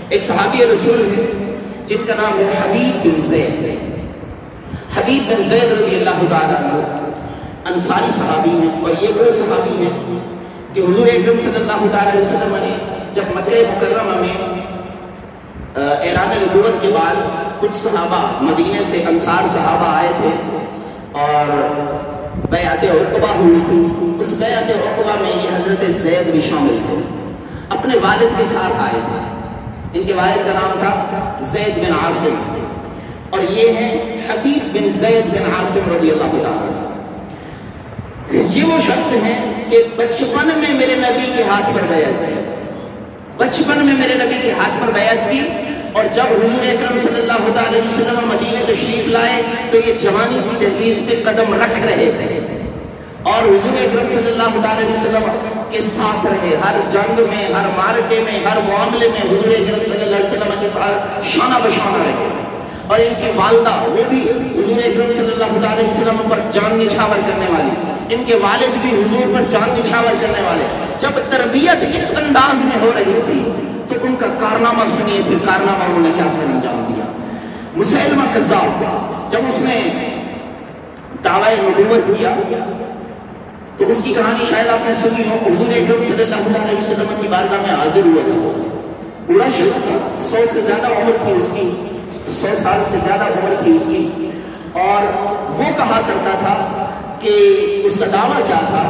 ایک صحابی رسول ہے جن کا نام ہے حبیب بن زید. حبیب بن زید رضی اللہ تعالیٰ عنہ انصاری صحابی ہیں، اور یہ وہ صحابی ہیں کہ حضور اکرم صلی اللہ تعالیٰ علیہ وسلم نے جب مکہ مکرمہ میں اعلان نبوت کے بعد کچھ صحابہ مدینے سے انصار صحابہ آئے تھے اور بیعت عقبہ ہوئی تھی. اس بیعت عقبہ میں یہ حضرت زید بھی شامل تھے، اپنے والد کے ساتھ آئے تھے. ان کے والد کا نام تھا زید بن عاصم، اور یہ ہیں حبیب بن زید بن عاصم رضی اللہ تعالیٰ. یہ وہ شخص ہیں کہ بچپن میں میرے نبی کے ہاتھ پر بیعت کی، بچپن میں میرے نبی کے ہاتھ پر بیعت کی، اور جب حضور اکرم صلی اللہ علیہ وسلم مدینہ تشریف لائے تو یہ جوانی کی دہلیز پہ قدم رکھ رہے تھے، اور حضور اکرم صلی اللہ علیہ وسلم کے ساتھ رہے. ہر جنگ میں، ہر مارکے میں، ہر معاملے میں حضور اکرم صلی اللہ علیہ وسلم کے ساتھ شانہ بشانہ رہے. اور ان کی والدہ وہ بھی حضور اکرم صلی اللہ علیہ وسلم پر جان نچھاور کرنے والی، ان کے والد بھی حضور پر جان نچھاور کرنے والے. جب تربیت اس انداز میں ہو رہی تھی تو ان کا کارنامہ سنیے، پھر کارنامہ انہوں نے کیا سر انجام دیا. مسیلمہ کذاب جب اس نے دعوی نبوت کیا تو اس کی کہانی شاید آپ نے سنی ہو. حضور اکرم صلی اللہ علیہ وسلم کی بارگاہ میں حاضر ہوا تھا. بوڑھا شخص تھا، 100 سے زیادہ عمر تھی اس کی، 100 سال سے زیادہ عمر تھی اس کی، اور وہ کہا کرتا تھا کہ اس کا دعویٰ کیا تھا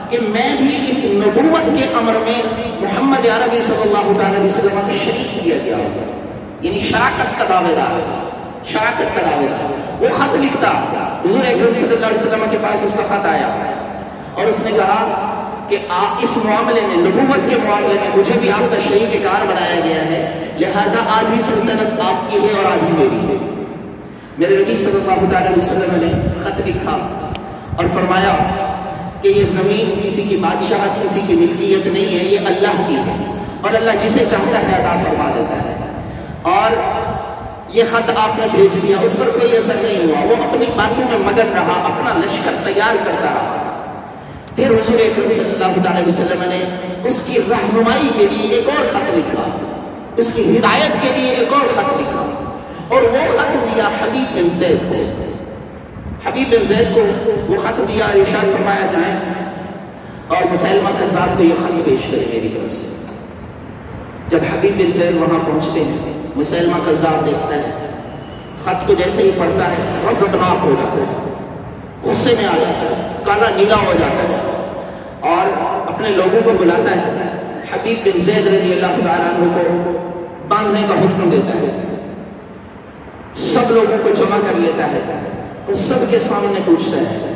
کہ میں بھی اس نبوت کے امر میں محمد عربی صلی اللہ علیہ وسلم کا شریک کیا گیا ہوں، یعنی شراکت کا دعوے دار، شراکت کا دعوے دار. وہ خط لکھتا، حضور اکرم صلی اللہ علیہ وسلم کے پاس اس کا خط آیا اور اس نے کہا کہ آپ اس معاملے میں، نبوت کے معاملے میں مجھے بھی آپ کا شریک کار بنایا گیا ہے، لہٰذا آدھی سلطنت آپ کی ہے اور آدھی میری ہے. میرے نبی صلی اللہ علیہ وسلم نے خط لکھا اور فرمایا کہ یہ زمین کسی کی بادشاہت، کسی کی ملکیت نہیں ہے، یہ اللہ کی ہے، اور اللہ جسے چاہتا ہے عطا فرما دیتا ہے. اور یہ خط آپ نے بھیج دیا، اس پر کوئی اثر نہیں ہوا، وہ اپنی باتوں میں مگن رہا، اپنا لشکر تیار کرتا رہا. پھر حضور اکرم صلی اللہ علیہ وسلم نے اس کی رہنمائی کے لیے ایک اور خط لکھا، اس کی ہدایت کے لیے ایک اور خط لکھا، اور وہ خط دیا حبیب بن زید کو. حبیب بن زید کو وہ خط دیا، ارشاد فرمایا جائے اور مسیلمہ کذاب کو یہ خط پیش کرے میری طرف سے. جب حبیب بن زید وہاں پہنچتے ہیں، مسیلمہ کذاب دیکھتا ہے، خط کو جیسے ہی پڑھتا ہے غضبناک ہو جاتا ہے، غصے میں آ جاتا ہے، کالا نیلا ہو جاتا ہے، اور اپنے لوگوں کو بلاتا ہے. حبیب بن زید رضی اللہ تعالیٰ عنہ کو باندھنے کا حکم دیتا ہے، سب لوگوں کو جمع کر لیتا ہے اور سب کے سامنے پوچھتا ہے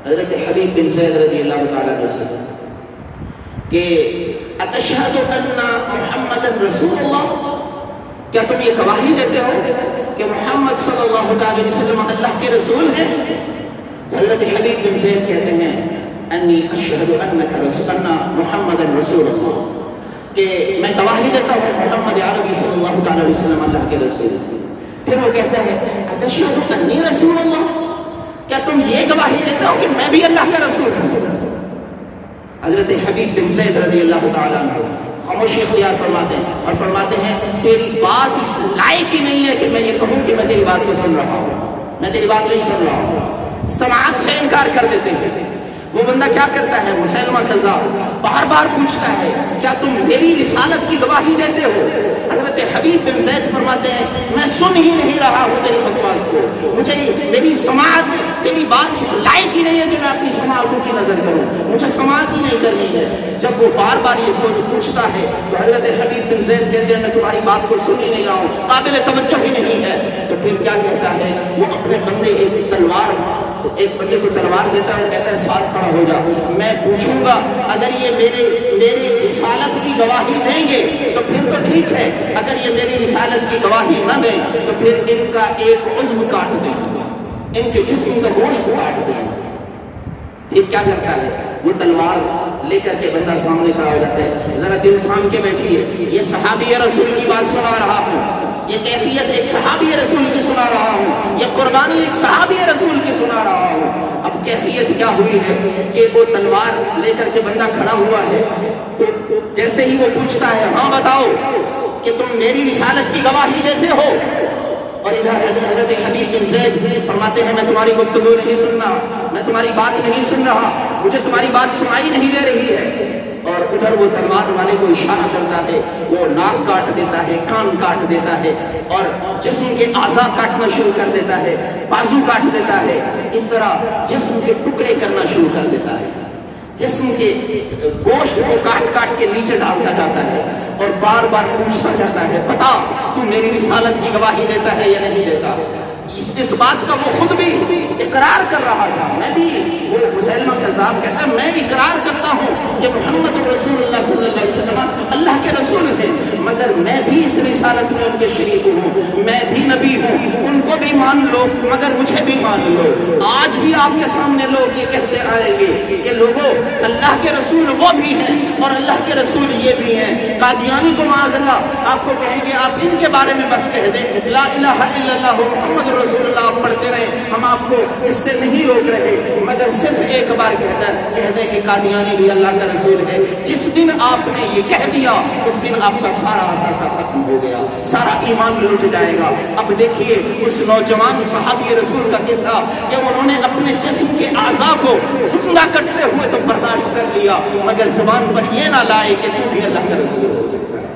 حضرت حبیب بن زید رضی اللہ تعالیٰ عنہ سے کہ اتشہد ان محمد رسول اللہ، کیا تم یہ گواہی دیتے ہو کہ محمد صلی اللہ علیہ وسلم اللہ کے رسول ہیں؟ حضرت حبیب بن زید کہتے ہیں انی اشہد ان محمد رسول اللہ، کہ میں گواہی دیتا ہوں محمد عربی صلی اللہ علیہ وسلم اللہ کے رسول ہیں. پھر وہ کہتا ہے اتشہد انی رسول اللہ، کیا تم یہ گواہی دیتا ہو کہ میں بھی اللہ کا رسول ہوں؟ حضرت حبیب بن زید رضی اللہ تعالیٰ عنہ خاموشی اختیار فرماتے ہیں اور فرماتے ہیں تیری بات اس لائق ہی نہیں ہے کہ میں یہ کہوں کہ میں تیری بات کو سن رہا ہوں، میں تیری بات نہیں سن رہا ہوں. سماعت سے انکار کر دیتے ہیں. وہ بندہ کیا کرتا ہے؟ مسیلمہ کذاب بار بار پوچھتا ہے کیا تم میری رسالت کی گواہی دیتے ہو؟ حضرت حبیب بن زید فرماتے ہیں میں سن ہی نہیں رہا ہوں تیری بکواس کو، مجھے میری سماعت، تیری بات اس لائق ہی نہیں ہے کہ میں اپنی سماعتوں کی نظر کروں، مجھے سماعت ہی نہیں کرنی ہے. جب وہ بار بار یہ سوچ پوچھتا ہے تو حضرت حبیب بن زید کہتے ہیں میں تمہاری بات کو سن ہی نہیں رہا ہوں، قابل توجہ ہی نہیں ہے. تو پھر کیا کہتا ہے؟ وہ اپنے بندے ایک بندے کو تلوار دیتا ہے اور کہتا ہے ساتھ کھڑا ہو جا، میں پوچھوں گا اگر یہ میری رسالت کی گواہی دیں گے تو پھر تو ٹھیک ہے، اگر یہ میری رسالت کی گواہی نہ دیں تو پھر ان کا ایک عضو کاٹ دیں، ان کے جسم کا گوشت کاٹ دیں. پھر کیا کرتا ہے؟ وہ تلوار لے کر کے بندہ سامنے کھڑا ہو جاتا ہے. ذرا دل تھام کے بیٹھیے، یہ صحابی رسول کی بات سنا رہا ہوں، یہ کیفیت ایک صحابی رسول کی سنا رہا ہوں، یہ قربانی ایک صحابی رسول کی سنا رہا ہوں. اب کیفیت کیا ہوئی ہے کہ وہ تلوار لے کر کے بندہ کھڑا ہوا ہے، تو جیسے ہی وہ پوچھتا ہے ہاں بتاؤ کہ تم میری رسالت کی گواہی دیتے ہو، اور ادھر حضرت حبیب بن زید فرماتے ہیں میں تمہاری گفتگو نہیں سن رہا، میں تمہاری بات نہیں سن رہا، مجھے تمہاری بات سنائی نہیں دے رہی ہے۔ اور ادھر وہ تلوار والے کو اشارہ کرتا ہے، وہ ناک کاٹ دیتا ہے، کان کاٹ دیتا ہے، اور جسم کے اعضاء کاٹنا شروع کر دیتا ہے، بازو کاٹ دیتا ہے، اس طرح جسم کے ٹکڑے کرنا شروع کر دیتا ہے، جسم کے گوشت کو کاٹ کاٹ کے نیچے ڈالتا جاتا ہے، اور بار بار پوچھتا جاتا ہے بتا تو میری رسالت کی گواہی دیتا ہے یا نہیں دیتا۔ اس بات کا وہ خود بھی اقرار کر رہا تھا، میں بھی، وہ مسلمہ کذاب کہتا ہے میں اقرار کرتا ہوں کہ محمد رسول اللہ صلی اللہ علیہ وسلم اللہ کے رسول ہیں، مگر میں بھی اس رسالت میں ان کے شریک ہوں، میں بھی نبی ہوں، ان کو بھی مان لو مگر مجھے بھی مان لو۔ آج بھی آپ کے سامنے لوگ یہ کہتے آئیں گے کہ لوگوں اللہ کے رسول وہ بھی ہیں اور اللہ کے رسول یہ بھی ہیں۔ قادیانی کو معاذ اللہ آپ کو کہیں گے آپ ان کے بارے میں بس کہہ دیں لا الہ الا اللہ محمد رسول اللہ آپ پڑھتے رہے، ہم آپ کو اس سے نہیں روک رہے، مگر صرف ایک بار کہہ دیں کہ قادیانی بھی اللہ کا رسول ہے۔ جس دن آپ نے یہ کہہ دیا اس دن آپ کا سارا اثاثہ ختم ہو گیا، سارا ایمان لٹ جائے گا۔ اب دیکھیے اس نوجوان صحابی رسول کا قصہ کہ انہوں نے اپنے جسم کے اعضاء کو زندہ کٹتے ہوئے تو برداشت کر لیا، مگر زبان پر یہ نہ لائے کہ تو بھی اللہ کا رسول ہو سکتا ہے،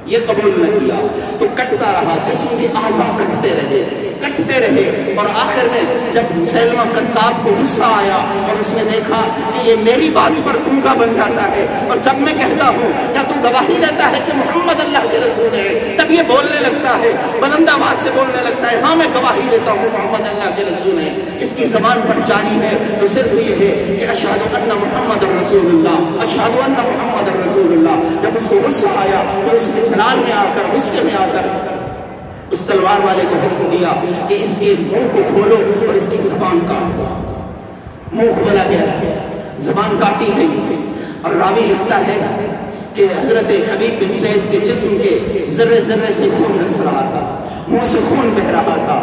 یہ قبول نہ کیا تو کٹتا رہا، جسم کے اعضاء کٹتے رہے، اور آخر میں جب مسلمہ کذاب کو غصہ آیا اور اس نے دیکھا کہ یہ میری بات پر گونگا بن جاتا ہے، اور جب میں کہتا ہوں کیا تو گواہی دیتا ہے کہ محمد اللہ کے رسول ہے، تب یہ بولنے لگتا ہے، بلند آواز سے بولنے لگتا ہے ہاں میں گواہی دیتا ہوں محمد اللہ کے رسول ہے۔ اس کی زبان پر جاری ہے تو صرف یہ ہے کہ اشہد ان محمد رسول اللہ، اشہد ان محمد رسول اللہ۔ جب اس کو غصہ آیا تو اس نے جلال میں آ کر، غصے میں آ کر اس تلوار والے کو حکم دیا کہ اس کے منہ کو کھولو اور اس کی زبان کاٹ دو۔ منہ کھولا گیا، زبان کاٹی گئی، اور راوی لکھتا ہے کہ حضرت حبیب بن زید کے جسم کے ذرے ذرے سے خون رس رہا تھا، منہ سے خون بہ رہا تھا،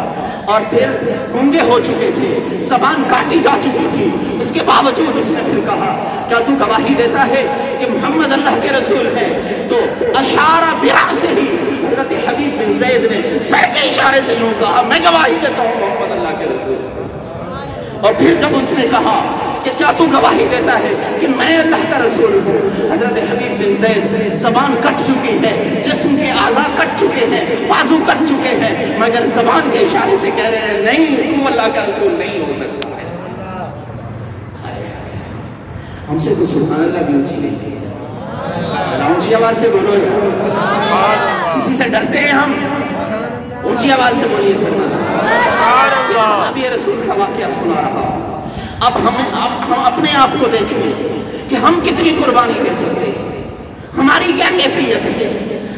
اور پھر گونگے ہو چکے تھے، زبان کاٹی جا چکی تھی۔ اس کے باوجود اس نے پھر کہا کیا تو گواہی دیتا ہے کہ محمد اللہ کے رسول ہے؟ تو اشارہ برأسہ ہی حضرت حبیب بن زید نے سر کے اشارے سے یوں کہا میں گواہی دیتا ہوں محمد اللہ کے رسول۔ اور پھر جب اس نے کہا کہ کیا تو گواہی دیتا ہے کہ میں اللہ کا رسول ہوں، حضرت حبیب بن زید زبان کٹ چکی ہے، جسم کے اعضاء کٹ چکے ہیں، بازو کٹ چکے ہیں، مگر زبان کے اشارے سے کہہ رہے ہیں نہیں تو اللہ کا رسول نہیں ہو سکتا ہے۔ ہم سے تو سبحان اللہ بھی اونچی نہیں کی جائے، اونچی آواز سے بولو، کسی سے ڈرتے ہیں ہم؟ اونچی آواز سے بولیے سبحان اللہ۔ یہ صحابی رسول کا واقعہ سنا رہا۔ اب ہم اپنے آپ کو دیکھیں کہ ہم کتنی قربانی دے سکتے ہیں، ہماری کیا کیفیت ہے،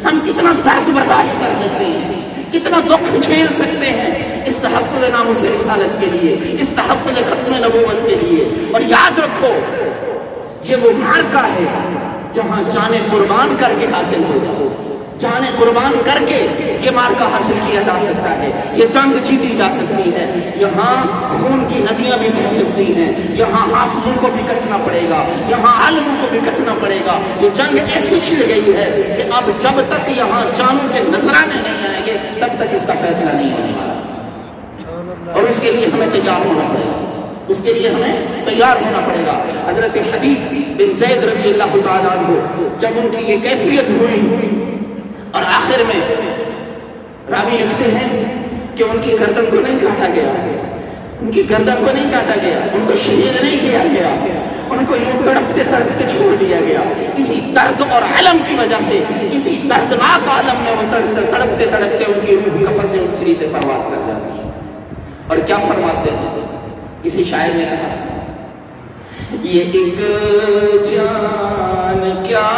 ہم کتنا درد برداشت کر سکتے ہیں، کتنا دکھ جھیل سکتے ہیں اس تحفظ ناموس رسالت کے لیے، اس تحفظ ختم نبوت کے لیے۔ اور یاد رکھو یہ وہ معرکہ ہے جہاں جانے قربان کر کے حاصل ہو جاؤ، جانے قربان کر کے یہ معرکہ حاصل کیا جا سکتا ہے، یہ جنگ جیتی جا سکتی ہے۔ یہاں خون کی ندیاں بھی بہہ سکتی ہیں، یہاں حافظوں کو بھی کٹنا پڑے گا، یہاں عالموں کو بھی کٹنا پڑے گا۔ یہ جنگ ایسی چھڑ گئی ہے کہ اب جب تک یہاں جانوں کے نذرانے نہیں آئیں گے تب تک اس کا فیصلہ نہیں ہونے والا، اور اس کے لیے ہمیں تیار ہونا پڑے گا، اس کے لیے ہمیں تیار ہونا پڑے گا۔ حضرت حبیب بن زید رضی اللہ تعالیٰ عنہ جب ان کی یہ کیفیت ہوئی اور آخر میں راوی لکھتے ہیں کہ ان کی گردن کو نہیں کاٹا گیا، ان کی گردن کو نہیں کاٹا گیا، ان کو شہید نہیں کیا گیا، ان کو یوں تڑپتے تڑپتے چھوڑ دیا گیا۔ اسی درد اور علم کی وجہ سے، اسی دردناک عالم میں وہ تڑپتے تڑپتے ان کی روح کفن سے اچھلی سے پرواز کر جاتی ہے۔ اور کیا فرماتے ہیں کسی شاعر نے کہا یہ ایک جان کیا